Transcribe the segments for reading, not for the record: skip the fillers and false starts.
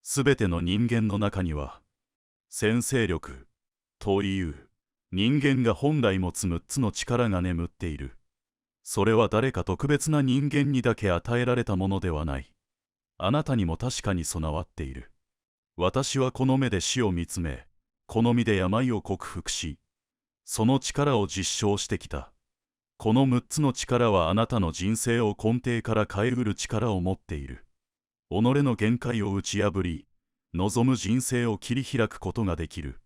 すべての人間の中には、先制力という人間が本来持つ6つの力が眠っている。それは誰か特別な人間にだけ与えられたものではない。あなたにも確かに備わっている。私はこの目で死を見つめ、この身で病を克服し、その力を実証してきた。この6つの力はあなたの人生を根底から変えうる力を持っている。己の限界を打ち破り、望む人生を切り開くことができる。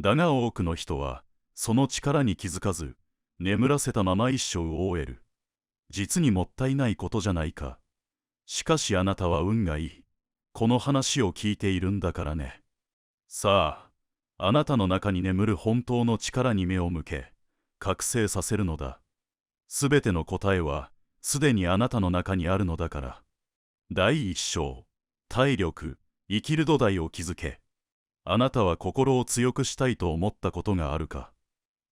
だが多くの人は、その力に気づかず、眠らせたまま一生を終える。実にもったいないことじゃないか。しかしあなたは運がいい。この話を聞いているんだからね。さあ、あなたの中に眠る本当の力に目を向け、覚醒させるのだ。すべての答えは、すでにあなたの中にあるのだから。第一章、体力、生きる土台を築け。あなたは心を強くしたいと思ったことがあるか。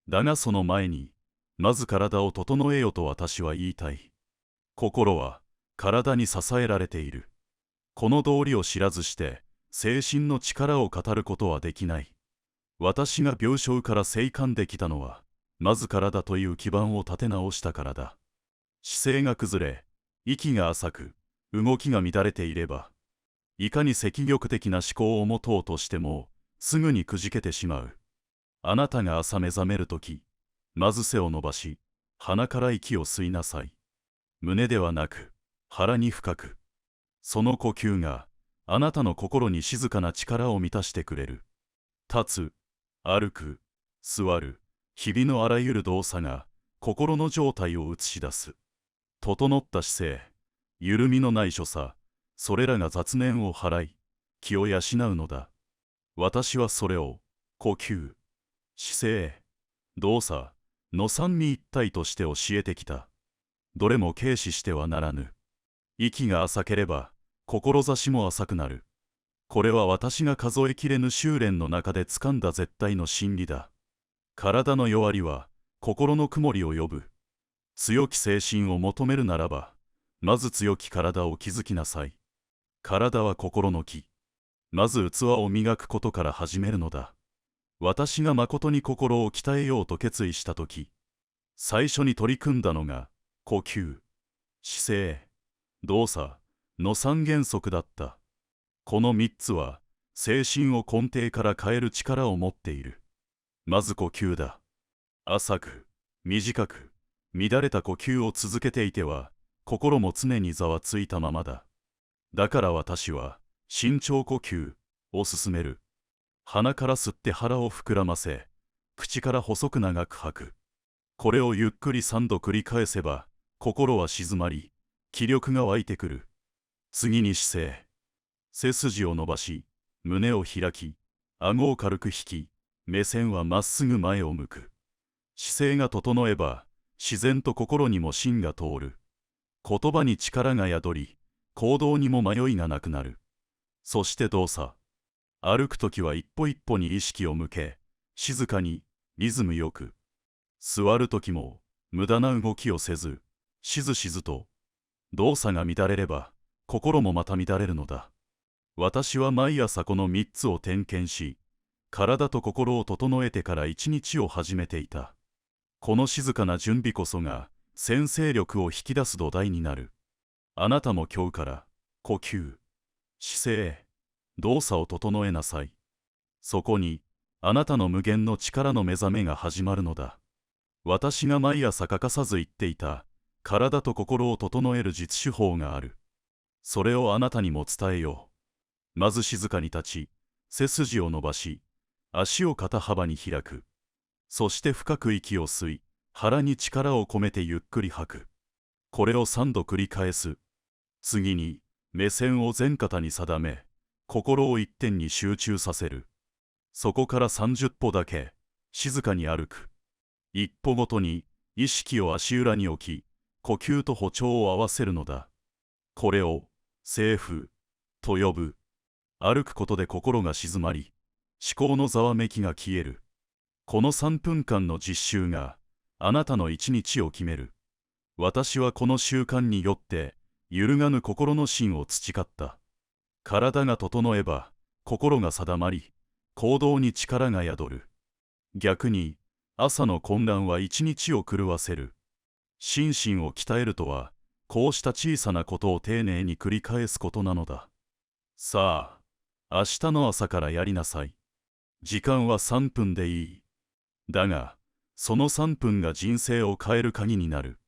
だがその前に、まず体を整えよと私は言いたい。心は、体に支えられている。この道理を知らずして、精神の力を語ることはできない。私が病床から生還できたのは、まず体という基盤を立て直したからだ。姿勢が崩れ、息が浅く、動きが乱れていれば、いかに積極的な思考を持とうとしても、すぐにくじけてしまう。あなたが朝目覚めるとき、まず背を伸ばし、鼻から息を吸いなさい。胸ではなく、腹に深く。その呼吸が、あなたの心に静かな力を満たしてくれる。立つ、歩く、座る、日々のあらゆる動作が、心の状態を映し出す。整った姿勢、緩みのない所作、それらが雑念を払い、気を養うのだ。私はそれを、呼吸、姿勢、動作の三位一体として教えてきた。どれも軽視してはならぬ。息が浅ければ、志も浅くなる。これは私が数えきれぬ修練の中で掴んだ絶対の真理だ。体の弱りは、心の曇りを呼ぶ。強き精神を求めるならば、まず強き体を築きなさい。体は心の木。まず器を磨くことから始めるのだ。私が誠に心を鍛えようと決意したとき、最初に取り組んだのが、呼吸、姿勢、動作の三原則だった。この三つは、精神を根底から変える力を持っている。まず呼吸だ。浅く、短く、乱れた呼吸を続けていては、心も常にざわついたままだ。だから私は、慎重呼吸を勧める。鼻から吸って腹を膨らませ、口から細く長く吐く。これをゆっくり3度繰り返せば、心は静まり、気力が湧いてくる。次に姿勢。背筋を伸ばし、胸を開き、顎を軽く引き、目線はまっすぐ前を向く。姿勢が整えば、自然と心にも芯が通る。言葉に力が宿り、行動にも迷いがなくなる。そして動作。歩くときは一歩一歩に意識を向け、静かに、リズムよく。座るときも、無駄な動きをせず、しずしずと。動作が乱れれば、心もまた乱れるのだ。私は毎朝この3つを点検し、体と心を整えてから一日を始めていた。この静かな準備こそが、先制力を引き出す土台になる。あなたも今日から、呼吸、姿勢、動作を整えなさい。そこに、あなたの無限の力の目覚めが始まるのだ。私が毎朝欠かさず言っていた、体と心を整える実手法がある。それをあなたにも伝えよう。まず静かに立ち、背筋を伸ばし、足を肩幅に開く。そして深く息を吸い、腹に力を込めてゆっくり吐く。これを3度繰り返す。次に、目線を前肩に定め、心を一点に集中させる。そこから30歩だけ、静かに歩く。一歩ごとに、意識を足裏に置き、呼吸と歩調を合わせるのだ。これを、静風、と呼ぶ。歩くことで心が静まり、思考のざわめきが消える。この3分間の実習が、あなたの一日を決める。私はこの習慣によって、揺るがぬ心の芯を培った。体が整えば心が定まり、行動に力が宿る。逆に朝の混乱は一日を狂わせる。心身を鍛えるとは、こうした小さなことを丁寧に繰り返すことなのだ。さあ、明日の朝からやりなさい。時間は3分でいい。だが、その3分が人生を変える鍵になる。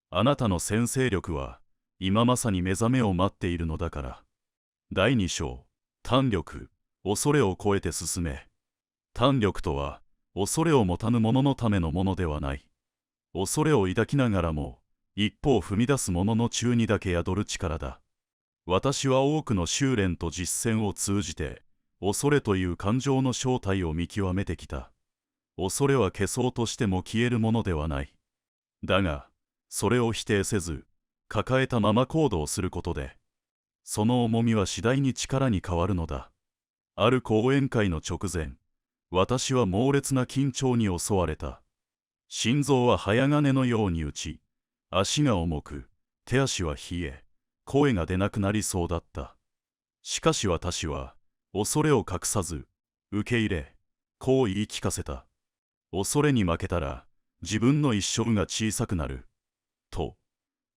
あなたの先制力は、今まさに目覚めを待っているのだから。第2章、胆力、恐れを超えて進め。胆力とは、恐れを持たぬ者のためのものではない。恐れを抱きながらも、一歩を踏み出す者の中にだけ宿る力だ。私は多くの修練と実践を通じて、恐れという感情の正体を見極めてきた。恐れは消そうとしても消えるものではない。だが、それを否定せず、抱えたまま行動することで、その重みは次第に力に変わるのだ。ある講演会の直前、私は猛烈な緊張に襲われた。心臓は早金のように打ち、足が重く、手足は冷え、声が出なくなりそうだった。しかし私は、恐れを隠さず、受け入れ、こう言い聞かせた。恐れに負けたら、自分の一生が小さくなる。と。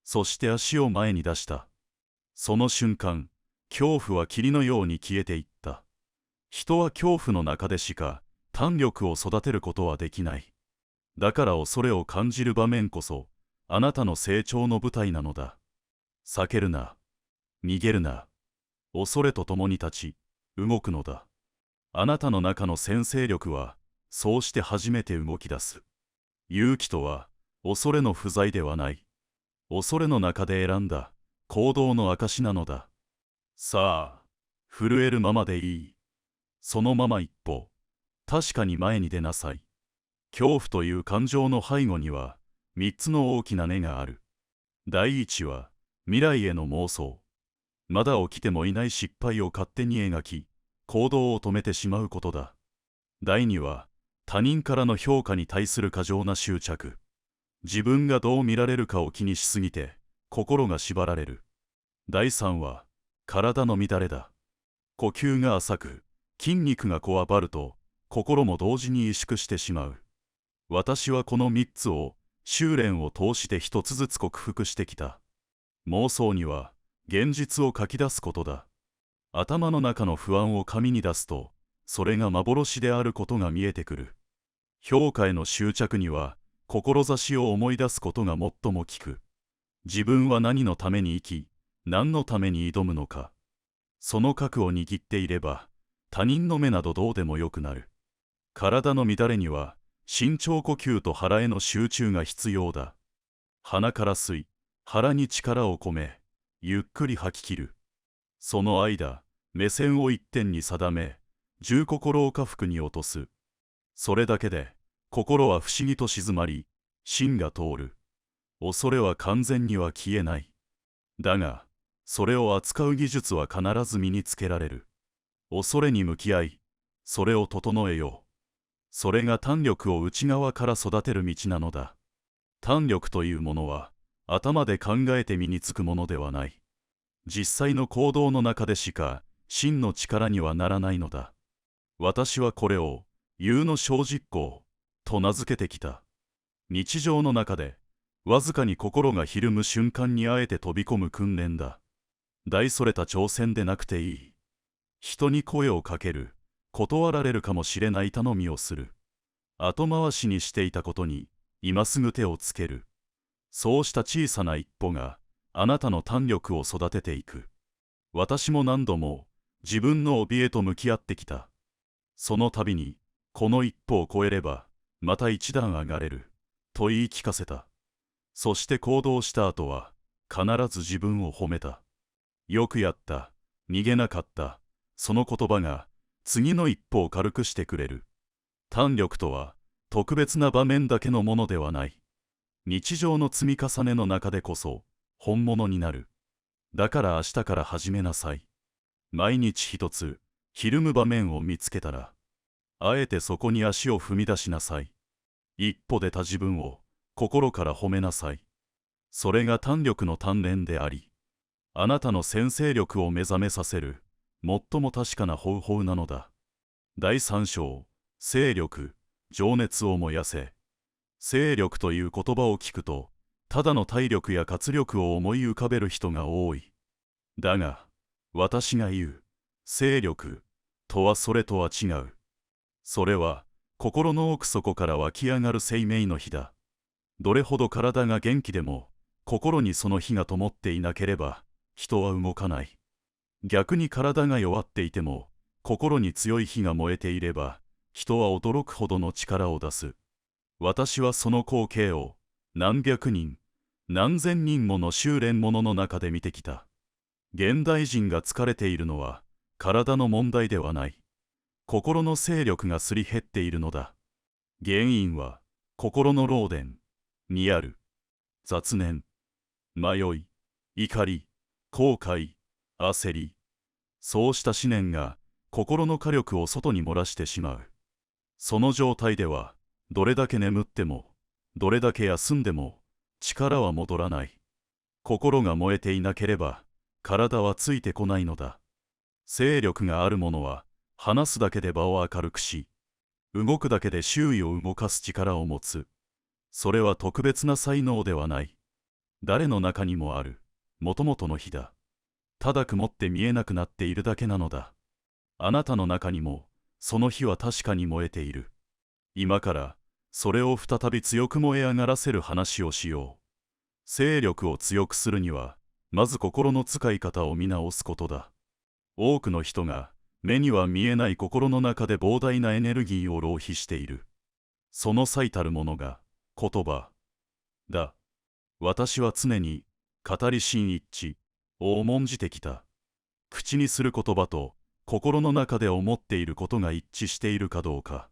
そして足を前に出した。その瞬間、恐怖は霧のように消えていった。人は恐怖の中でしか胆力を育てることはできない。だから恐れを感じる場面こそ、あなたの成長の舞台なのだ。避けるな。逃げるな。恐れと共に立ち、動くのだ。あなたの中の先制力は、そうして初めて動き出す。勇気とは、恐れの不在ではない。恐れの中で選んだ行動の証なのだ。さあ、震えるままでいい。そのまま一歩、確かに前に出なさい。恐怖という感情の背後には、3つの大きな根がある。第一は、未来への妄想。まだ起きてもいない失敗を勝手に描き、行動を止めてしまうことだ。第二は、他人からの評価に対する過剰な執着。自分がどう見られるかを気にしすぎて、心が縛られる。第三は、体の乱れだ。呼吸が浅く、筋肉がこわばると、心も同時に萎縮してしまう。私はこの3つを、修練を通して一つずつ克服してきた。妄想には、現実を書き出すことだ。頭の中の不安を紙に出すと、それが幻であることが見えてくる。評価への執着には、志を思い出すことが最も効く。自分は何のために生き、何のために挑むのか。その核を握っていれば、他人の目などどうでもよくなる。体の乱れには、深長呼吸と腹への集中が必要だ。鼻から吸い、腹に力を込め、ゆっくり吐き切る。その間、目線を一点に定め、重心を下腹に落とす。それだけで、心は不思議と静まり、心が通る。恐れは完全には消えない。だが、それを扱う技術は必ず身につけられる。恐れに向き合い、それを整えよう。それが胆力を内側から育てる道なのだ。胆力というものは、頭で考えて身につくものではない。実際の行動の中でしか、真の力にはならないのだ。私はこれを、有の小実行、と名付けてきた。日常の中で、わずかに心がひるむ瞬間にあえて飛び込む訓練だ。大それた挑戦でなくていい。人に声をかける、断られるかもしれない頼みをする。後回しにしていたことに、今すぐ手をつける。そうした小さな一歩が、あなたの胆力を育てていく。私も何度も、自分の怯えと向き合ってきた。その度に、この一歩を越えれば、また一段上がれる、と言い聞かせた。そして行動した後は、必ず自分を褒めた。よくやった、逃げなかった、その言葉が、次の一歩を軽くしてくれる。胆力とは、特別な場面だけのものではない。日常の積み重ねの中でこそ、本物になる。だから明日から始めなさい。毎日一つ、ひるむ場面を見つけたら、あえてそこに足を踏み出しなさい。一歩出た自分を、心から褒めなさい。それが胆力の鍛錬であり、あなたの先制力を目覚めさせる、最も確かな方法なのだ。第3章、勢力、情熱を燃やせ。勢力という言葉を聞くと、ただの体力や活力を思い浮かべる人が多い。だが、私が言う、勢力とはそれとは違う。それは、心の奥底から湧き上がる生命の火だ。どれほど体が元気でも、心にその火が灯っていなければ、人は動かない。逆に体が弱っていても、心に強い火が燃えていれば、人は驚くほどの力を出す。私はその光景を、何百人、何千人もの修練者の中で見てきた。現代人が疲れているのは、体の問題ではない。心の勢力がすり減っているのだ。原因は、心の漏電にある。雑念、迷い、怒り、後悔、焦り、そうした思念が心の火力を外に漏らしてしまう。その状態では、どれだけ眠っても、どれだけ休んでも、力は戻らない。心が燃えていなければ、体はついてこないのだ。勢力があるものは、話すだけで場を明るくし、動くだけで周囲を動かす力を持つ。それは特別な才能ではない。誰の中にもある、もともとの火だ。ただ曇って見えなくなっているだけなのだ。あなたの中にも、その火は確かに燃えている。今から、それを再び強く燃え上がらせる話をしよう。勢力を強くするには、まず心の使い方を見直すことだ。多くの人が、目には見えない心の中で膨大なエネルギーを浪費している。その最たるものが、言葉だ。私は常に、語り真一致を重んじてきた。口にする言葉と、心の中で思っていることが一致しているかどうか。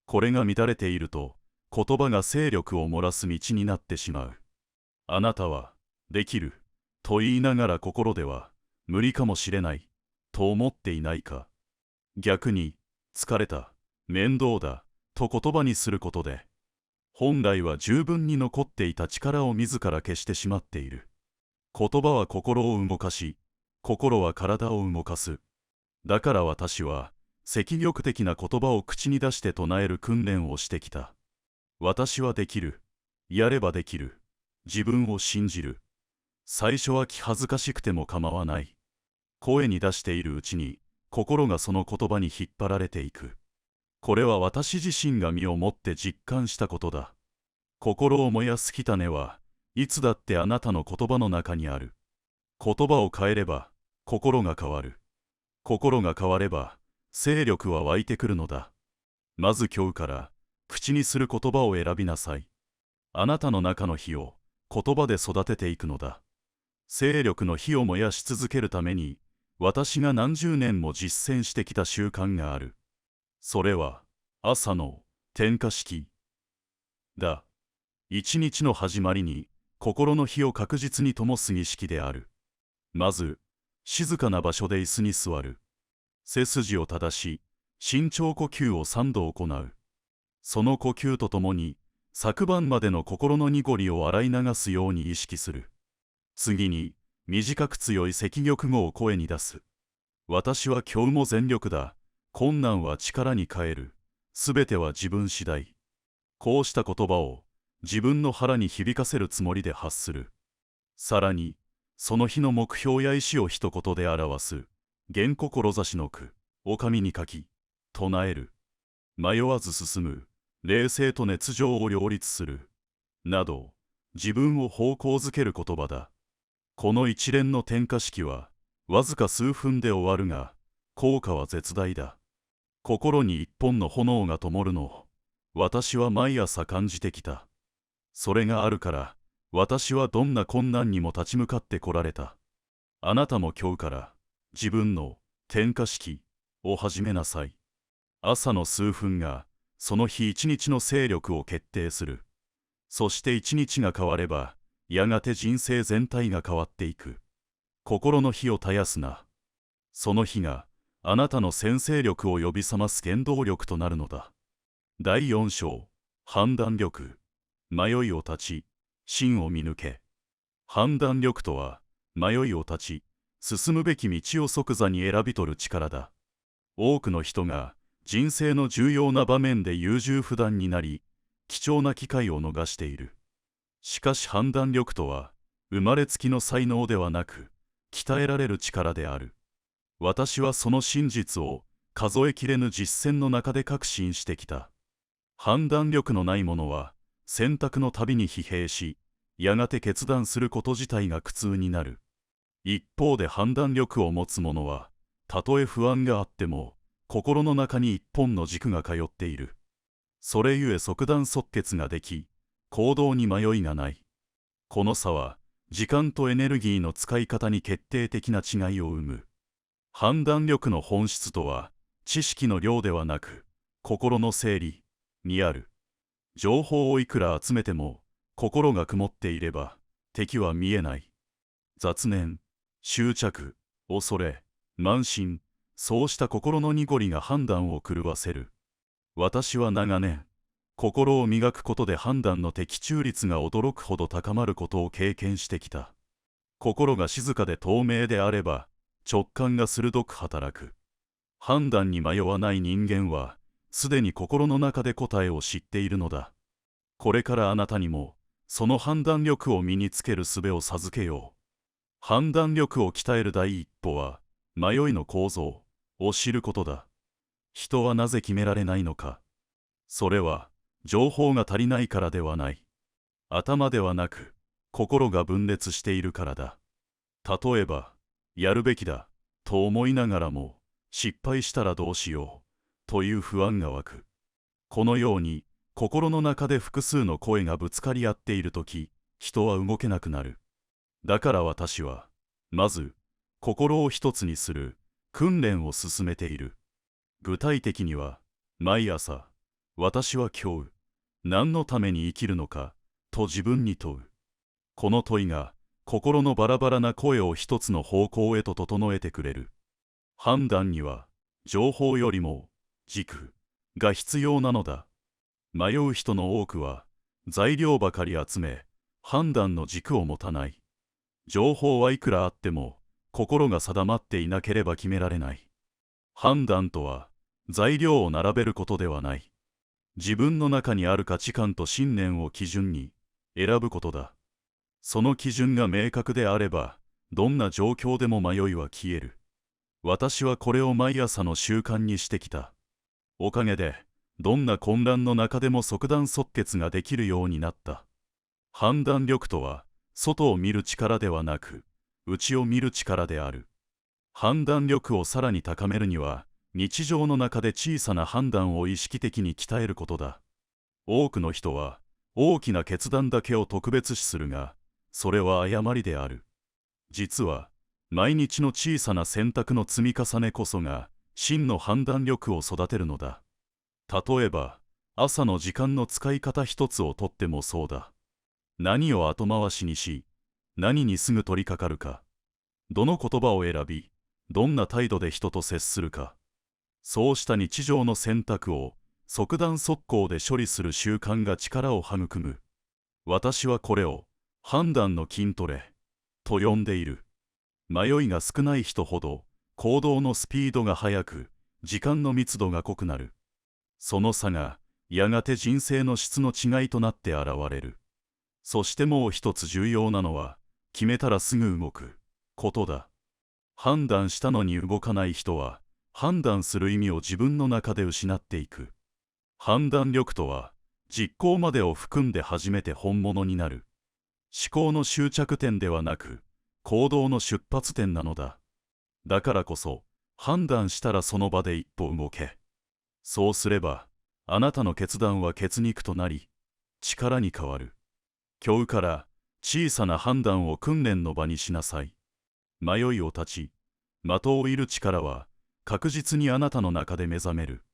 これが乱れていると、言葉が勢力を漏らす道になってしまう。あなたは、できる、と言いながら心では、無理かもしれない、と思っていないか。逆に、疲れた、面倒だ、と言葉にすることで、本来は十分に残っていた力を自ら消してしまっている。言葉は心を動かし、心は体を動かす。だから私は、積極的な言葉を口に出して唱える訓練をしてきた。私はできる。やればできる。自分を信じる。最初は気恥ずかしくても構わない。声に出しているうちに、心がその言葉に引っ張られていく。これは私自身が身をもって実感したことだ。心を燃やす火種はいつだってあなたの言葉の中にある。言葉を変えれば心が変わる。心が変われば勢力は湧いてくるのだ。まず今日から口にする言葉を選びなさい。あなたの中の火を言葉で育てていくのだ。勢力の火を燃やし続けるために私が何十年も実践してきた習慣がある。それは朝の点火式だ。一日の始まりに心の火を確実に灯す儀式である。まず、静かな場所で椅子に座る。背筋を正し、深長呼吸を3度行う。その呼吸とともに、昨晩までの心の濁りを洗い流すように意識する。次に、短く強い積玉語を声に出す。私は今日も全力だ。困難は力に変える。すべては自分次第。こうした言葉を自分の腹に響かせるつもりで発する。さらに、その日の目標や意志を一言で表す。原志の句を紙に書き、唱える。迷わず進む。冷静と熱情を両立する。など、自分を方向づける言葉だ。この一連の点火式は、わずか数分で終わるが、効果は絶大だ。心に一本の炎が灯るのを、私は毎朝感じてきた。それがあるから、私はどんな困難にも立ち向かってこられた。あなたも今日から、自分の点火式を始めなさい。朝の数分が、その日一日の勢力を決定する。そして一日が変われば、やがて人生全体が変わっていく。心の火を絶やすな。その火が、あなたの先制力を呼び覚ます原動力となるのだ。第4章、判断力。迷いを断ち、真を見抜け。判断力とは、迷いを断ち、進むべき道を即座に選び取る力だ。多くの人が人生の重要な場面で優柔不断になり、貴重な機会を逃している。しかし判断力とは、生まれつきの才能ではなく、鍛えられる力である。私はその真実を数えきれぬ実践の中で確信してきた。判断力のない者は、選択のたびに疲弊し、やがて決断すること自体が苦痛になる。一方で判断力を持つ者は、たとえ不安があっても、心の中に一本の軸が通っている。それゆえ即断即決ができ、行動に迷いがない。この差は、時間とエネルギーの使い方に決定的な違いを生む。判断力の本質とは、知識の量ではなく、心の整理にある。情報をいくら集めても、心が曇っていれば、敵は見えない。雑念、執着、恐れ、慢心、そうした心の濁りが判断を狂わせる。私は長年、心を磨くことで判断の的中率が驚くほど高まることを経験してきた。心が静かで透明であれば、直感が鋭く働く。判断に迷わない人間は、すでに心の中で答えを知っているのだ。これからあなたにも、その判断力を身につける術を授けよう。判断力を鍛える第一歩は、迷いの構造を知ることだ。人はなぜ決められないのか。それは、情報が足りないからではない。頭ではなく、心が分裂しているからだ。例えば、やるべきだ、と思いながらも、失敗したらどうしよう、という不安が湧く。このように、心の中で複数の声がぶつかり合っているとき、人は動けなくなる。だから私は、まず、心を一つにする訓練を進めている。具体的には、毎朝、私は今日、何のために生きるのか、と自分に問う。この問いが、心のバラバラな声を一つの方向へと整えてくれる。判断には、情報よりも、軸が必要なのだ。迷う人の多くは、材料ばかり集め、判断の軸を持たない。情報はいくらあっても、心が定まっていなければ決められない。判断とは、材料を並べることではない。自分の中にある価値観と信念を基準に選ぶことだ。その基準が明確であれば、どんな状況でも迷いは消える。私はこれを毎朝の習慣にしてきた。おかげで、どんな混乱の中でも即断即決ができるようになった。判断力とは、外を見る力ではなく、内を見る力である。判断力をさらに高めるには、日常の中で小さな判断を意識的に鍛えることだ。多くの人は、大きな決断だけを特別視するが、それは誤りである。実は、毎日の小さな選択の積み重ねこそが、真の判断力を育てるのだ。例えば、朝の時間の使い方一つをとってもそうだ。何を後回しにし、何にすぐ取り掛かるか。どの言葉を選び、どんな態度で人と接するか。そうした日常の選択を即断即行で処理する習慣が力を育む。私はこれを判断の筋トレと呼んでいる。迷いが少ない人ほど行動のスピードが速く、時間の密度が濃くなる。その差がやがて人生の質の違いとなって現れる。そしてもう一つ重要なのは、決めたらすぐ動くことだ。判断したのに動かない人は、判断する意味を自分の中で失っていく。判断力とは、実行までを含んで初めて本物になる。思考の終着点ではなく、行動の出発点なのだ。だからこそ、判断したらその場で一歩動け。そうすれば、あなたの決断は血肉となり、力に変わる。今日から小さな判断を訓練の場にしなさい。迷いを断ち、的を射る力は確実にあなたの中で目覚める。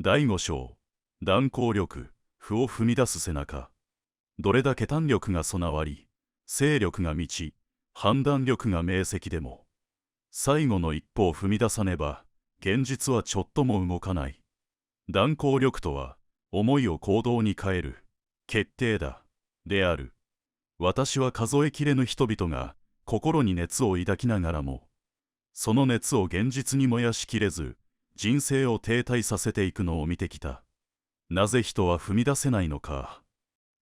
第5章、断行力、歩を踏み出す背中。どれだけ胆力が備わり、精力が満ち、判断力が明晰でも、最後の一歩を踏み出さねば、現実はちょっとも動かない。断行力とは、思いを行動に変える、決定だ、である。私は数えきれぬ人々が、心に熱を抱きながらも、その熱を現実に燃やしきれず、人生を停滞させていくのを見てきた。なぜ人は踏み出せないのか。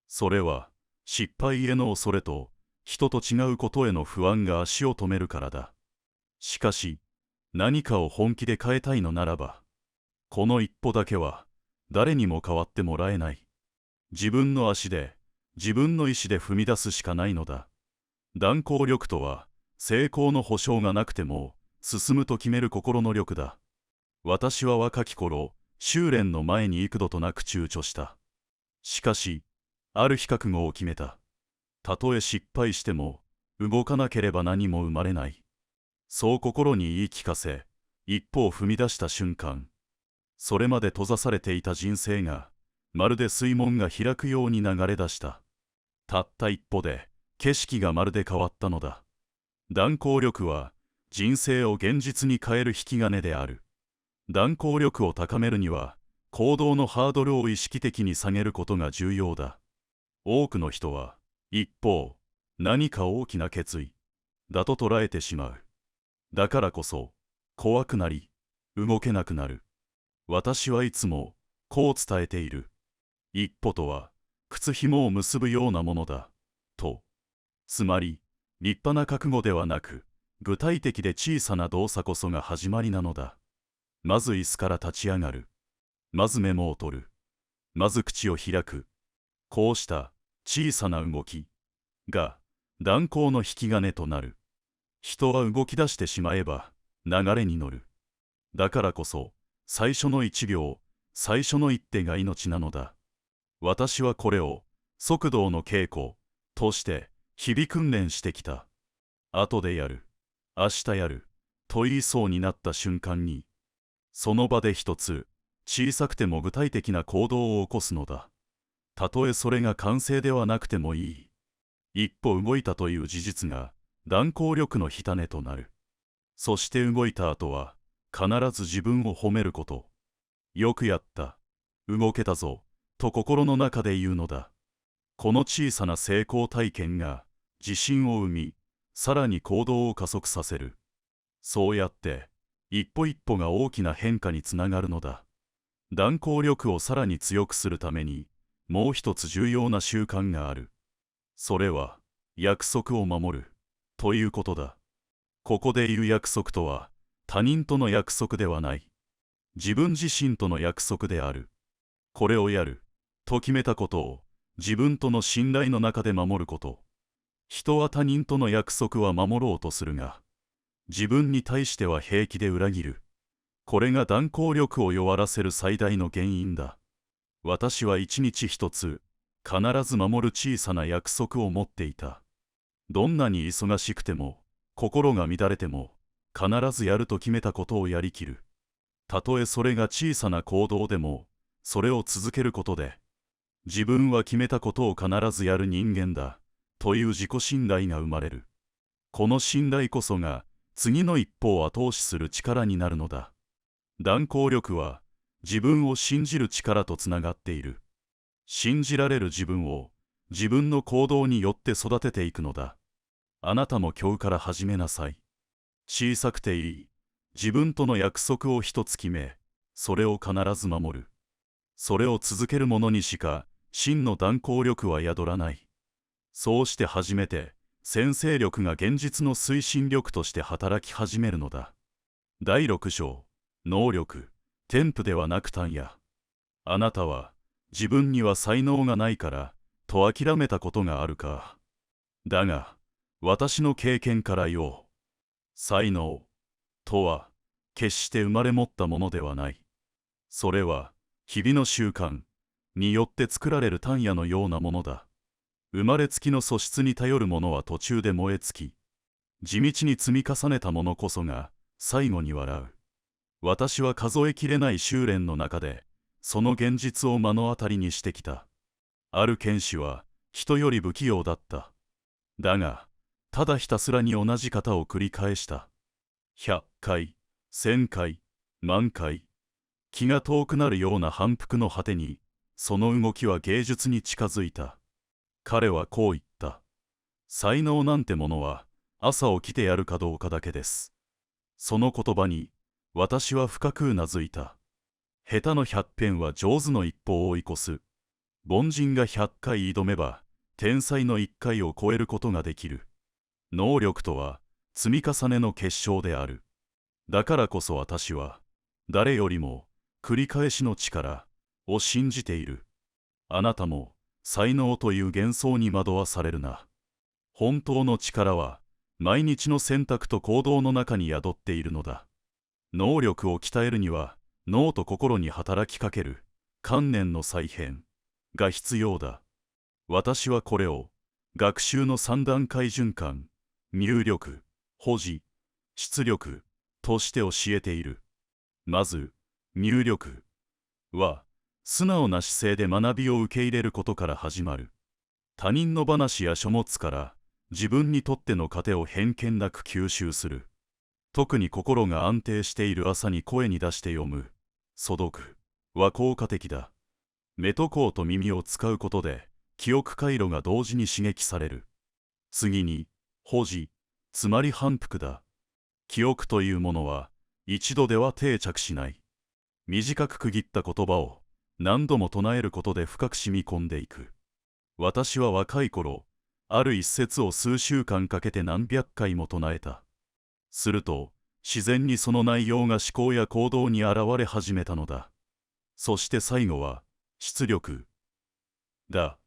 それは、失敗への恐れと、人と違うことへの不安が足を止めるからだ。しかし、何かを本気で変えたいのならば、この一歩だけは、誰にも変わってもらえない。自分の足で、自分の意志で踏み出すしかないのだ。断行力とは、成功の保証がなくても、進むと決める心の力だ。私は若き頃、修練の前に幾度となく躊躇した。しかし、ある日覚悟を決めた。たとえ失敗しても、動かなければ何も生まれない。そう心に言い聞かせ、一歩を踏み出した瞬間、それまで閉ざされていた人生が、まるで水門が開くように流れ出した。たった一歩で、景色がまるで変わったのだ。断行力は、人生を現実に変える引き金である。断行力を高めるには、行動のハードルを意識的に下げることが重要だ。多くの人は、一方、何か大きな決意だと捉えてしまう。だからこそ、怖くなり、動けなくなる。私はいつも、こう伝えている。一歩とは、靴紐を結ぶようなものだ。と。つまり、立派な覚悟ではなく、具体的で小さな動作こそが始まりなのだ。まず椅子から立ち上がる。まずメモを取る。まず口を開く。こうした小さな動きが断行の引き金となる。人は動き出してしまえば流れに乗る。だからこそ最初の1秒、最初の一手が命なのだ。私はこれを速度の稽古として日々訓練してきた。後でやる、明日やると言いそうになった瞬間に、その場で一つ小さくても具体的な行動を起こすのだ。たとえそれが完成ではなくてもいい。一歩動いたという事実が断行力の火種となる。そして動いた後は必ず自分を褒めること。よくやった、動けたぞ、と心の中で言うのだ。この小さな成功体験が自信を生み、さらに行動を加速させる。そうやって一歩一歩が大きな変化につながるのだ。断行力をさらに強くするために、もう一つ重要な習慣がある。それは、約束を守る、ということだ。ここで言う約束とは、他人との約束ではない。自分自身との約束である。これをやる、と決めたことを、自分との信頼の中で守ること。人は他人との約束は守ろうとするが、自分に対しては平気で裏切る。これが断行力を弱らせる最大の原因だ。私は一日一つ、必ず守る小さな約束を持っていた。どんなに忙しくても、心が乱れても、必ずやると決めたことをやりきる。たとえそれが小さな行動でも、それを続けることで、自分は決めたことを必ずやる人間だ、という自己信頼が生まれる。この信頼こそが、次の一歩を後押しする力になるのだ。断行力は自分を信じる力とつながっている。信じられる自分を自分の行動によって育てていくのだ。あなたも今日から始めなさい。小さくていい自分との約束を一つ決め、それを必ず守る。それを続ける者にしか真の断行力は宿らない。そうして初めて先制力が現実の推進力として働き始めるのだ。第6章、能力、天賦ではなく単や。あなたは自分には才能がないからと諦めたことがあるか。だが私の経験から言おう。才能とは決して生まれ持ったものではない。それは日々の習慣によって作られる単野のようなものだ。生まれつきの素質に頼るものは途中で燃え尽き、地道に積み重ねたものこそが最後に笑う。私は数えきれない修練の中で、その現実を目の当たりにしてきた。ある剣士は人より不器用だった。だが、ただひたすらに同じ型を繰り返した。100回、1000回、万回。気が遠くなるような反復の果てに、その動きは芸術に近づいた。彼はこう言った。才能なんてものは、朝起きてやるかどうかだけです。その言葉に私は深くうなずいた。下手の100遍は上手の一歩を追い越す。凡人が100回挑めば天才の1回を超えることができる。能力とは積み重ねの結晶である。だからこそ私は誰よりも繰り返しの力を信じている。あなたも才能という幻想に惑わされるな。本当の力は毎日の選択と行動の中に宿っているのだ。能力を鍛えるには脳と心に働きかける観念の再編が必要だ。私はこれを学習の3段階循環、入力、保持、出力として教えている。まず、入力は素直な姿勢で学びを受け入れることから始まる。他人の話や書物から自分にとっての糧を偏見なく吸収する。特に心が安定している朝に声に出して読む素読は効果的だ。目と甲と耳を使うことで記憶回路が同時に刺激される。次に保持、つまり反復だ。記憶というものは一度では定着しない。短く区切った言葉を何度も唱えることで深く染み込んでいく。私は若い頃、ある一節を数週間かけて何百回も唱えた。すると、自然にその内容が思考や行動に現れ始めたのだ。そして最後は、出力だ。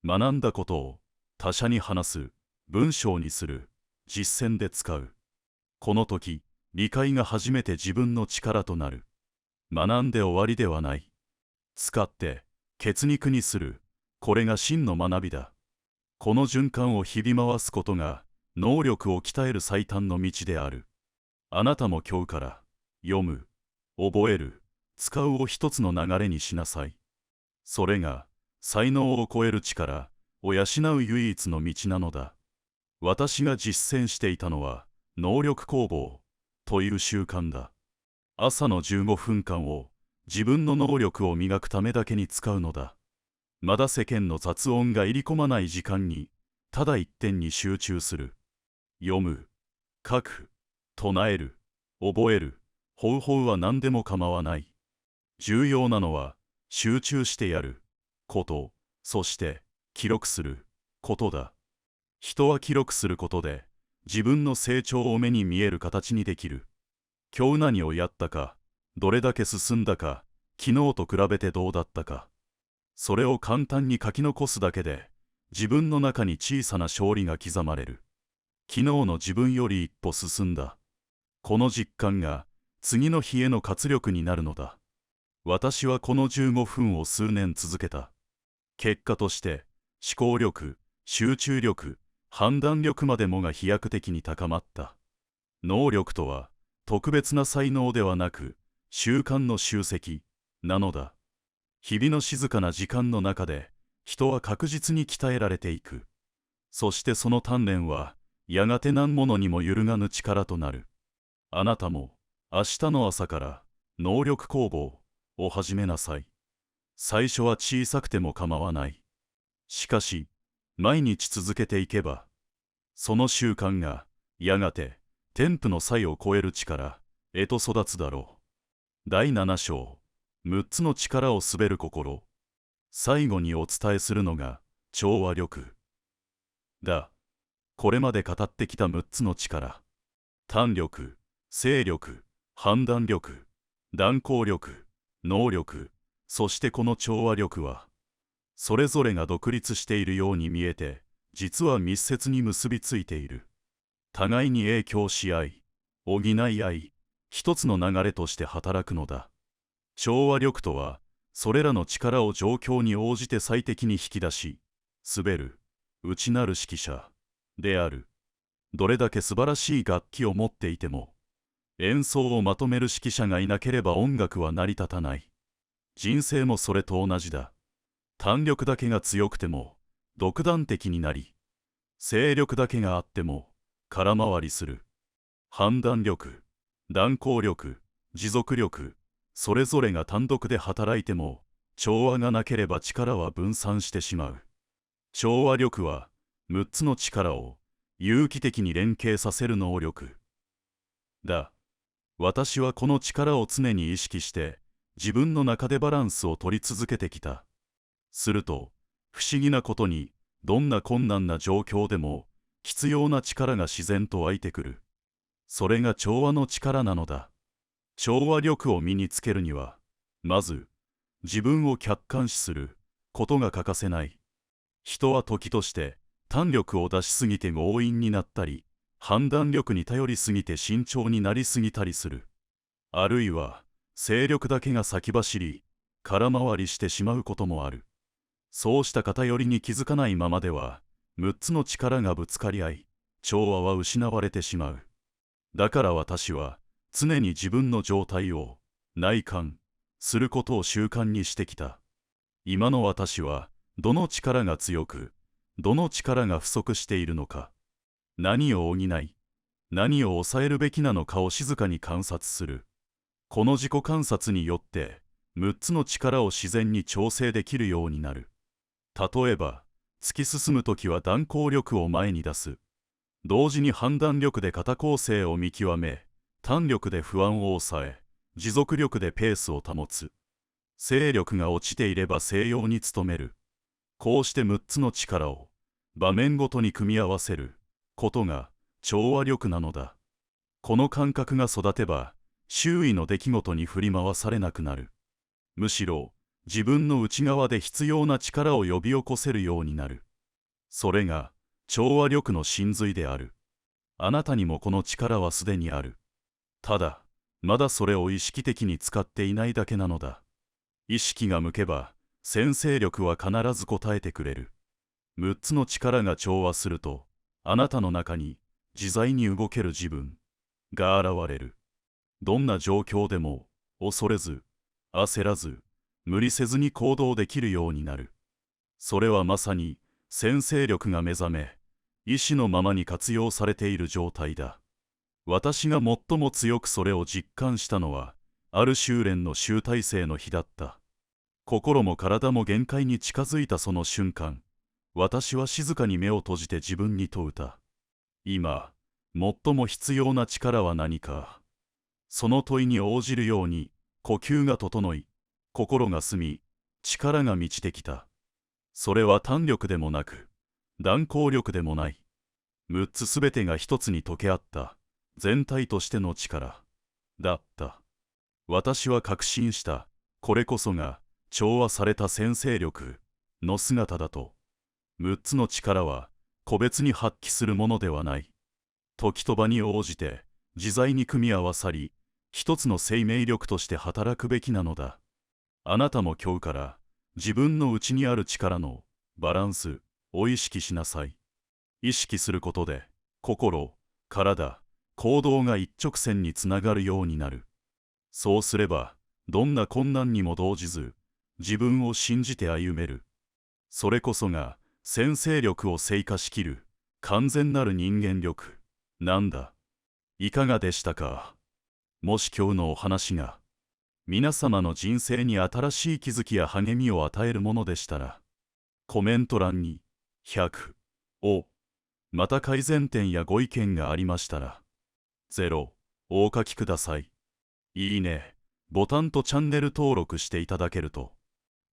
学んだことを他者に話す、文章にする、実践で使う。この時、理解が初めて自分の力となる。学んで終わりではない。使って、血肉にする。これが真の学びだ。この循環を日々回すことが、能力を鍛える最短の道である。あなたも今日から、読む、覚える、使うを一つの流れにしなさい。それが、才能を超える力を養う唯一の道なのだ。私が実践していたのは、能力工房という習慣だ。朝の15分間を自分の能力を磨くためだけに使うのだ。まだ世間の雑音が入り込まない時間に、ただ一点に集中する。読む、書く、唱える、覚える、方法は何でも構わない。重要なのは、集中してやること、そして記録することだ。人は記録することで、自分の成長を目に見える形にできる。今日何をやったか、どれだけ進んだか、昨日と比べてどうだったか。それを簡単に書き残すだけで、自分の中に小さな勝利が刻まれる。昨日の自分より一歩進んだ。この実感が次の日への活力になるのだ。私はこの15分を数年続けた。結果として、思考力、集中力、判断力までもが飛躍的に高まった。能力とは、特別な才能ではなく、習慣の集積なのだ。日々の静かな時間の中で、人は確実に鍛えられていく。そしてその鍛錬は、やがて何者にも揺るがぬ力となる。あなたも、明日の朝から、能力工房を始めなさい。最初は小さくても構わない。しかし、毎日続けていけば、その習慣が、やがて、天賦の才を超える力へと育つだろう。第7章。6つの力を滑る心。最後にお伝えするのが調和力だ。これまで語ってきた6つの力。胆力、精力、判断力、断行力、能力、そしてこの調和力は、それぞれが独立しているように見えて、実は密接に結びついている。互いに影響し合い、補い合い、一つの流れとして働くのだ。調和力とは、それらの力を状況に応じて最適に引き出し、滑る、内なる指揮者である。どれだけ素晴らしい楽器を持っていても、演奏をまとめる指揮者がいなければ音楽は成り立たない。人生もそれと同じだ。胆力だけが強くても、独断的になり、精力だけがあっても、空回りする。判断力、断行力、持続力、それぞれが単独で働いても、調和がなければ力は分散してしまう。調和力は、6つの力を有機的に連携させる能力だ。私はこの力を常に意識して自分の中でバランスを取り続けてきた。すると不思議なことに、どんな困難な状況でも必要な力が自然と湧いてくる。それが調和の力なのだ。調和力を身につけるには、まず自分を客観視することが欠かせない。人は時として胆力を出しすぎて強引になったり、判断力に頼りすぎて慎重になりすぎたりする。あるいは勢力だけが先走り空回りしてしまうこともある。そうした偏りに気づかないままでは、6つの力がぶつかり合い、調和は失われてしまう。だから私は常に自分の状態を内観することを習慣にしてきた。今の私はどの力が強く、どの力が不足しているのか、何を補い、何を抑えるべきなのかを静かに観察する。この自己観察によって6つの力を自然に調整できるようになる。例えば突き進むときは断行力を前に出す。同時に判断力で型構成を見極め、胆力で不安を抑え、持続力でペースを保つ。勢力が落ちていれば静養に努める。こうして6つの力を場面ごとに組み合わせることが調和力なのだ。この感覚が育てば、周囲の出来事に振り回されなくなる。むしろ自分の内側で必要な力を呼び起こせるようになる。それが調和力の真髄である。あなたにもこの力はすでにある。ただ、まだそれを意識的に使っていないだけなのだ。意識が向けば、先制力は必ず応えてくれる。6つの力が調和すると、あなたの中に自在に動ける自分が現れる。どんな状況でも恐れず、焦らず、無理せずに行動できるようになる。それはまさに先制力が目覚め、意志のままに活用されている状態だ。私が最も強くそれを実感したのは、ある修練の集大成の日だった。心も体も限界に近づいたその瞬間、私は静かに目を閉じて自分に問うた。今、最も必要な力は何か。その問いに応じるように、呼吸が整い、心が澄み、力が満ちてきた。それは胆力でもなく、断行力でもない。6つすべてが一つに溶け合った、全体としての力だった。私は確信した。これこそが調和された先制力の姿だと。6つの力は個別に発揮するものではない。時と場に応じて自在に組み合わさり、一つの生命力として働くべきなのだ。あなたも今日から自分の内にある力のバランスを意識しなさい。意識することで心、体、行動が一直線につながるようになる。そうすればどんな困難にも動じず、自分を信じて歩める。それこそが先制力を制化しきる完全なる人間力なんだ。いかがでしたか。もし今日のお話が皆様の人生に新しい気づきや励みを与えるものでしたら、コメント欄に100を、また改善点やご意見がありましたら0をお書きください。いいねボタンとチャンネル登録していただけると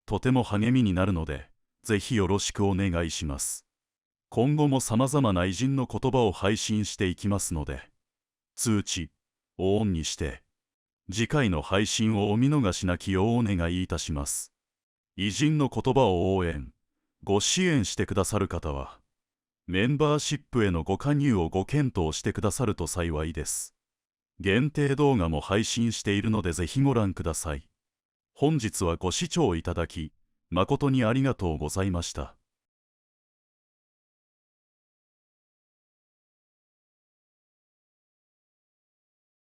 とても励みになるので、ぜひよろしくお願いします。今後も様々な偉人の言葉を配信していきますので、通知をオンにして次回の配信をお見逃しなきようお願いいたします。偉人の言葉を応援、ご支援してくださる方は、メンバーシップへのご加入をご検討してくださると幸いです。限定動画も配信しているのでぜひご覧ください。本日はご視聴いただき、誠にありがとうございました。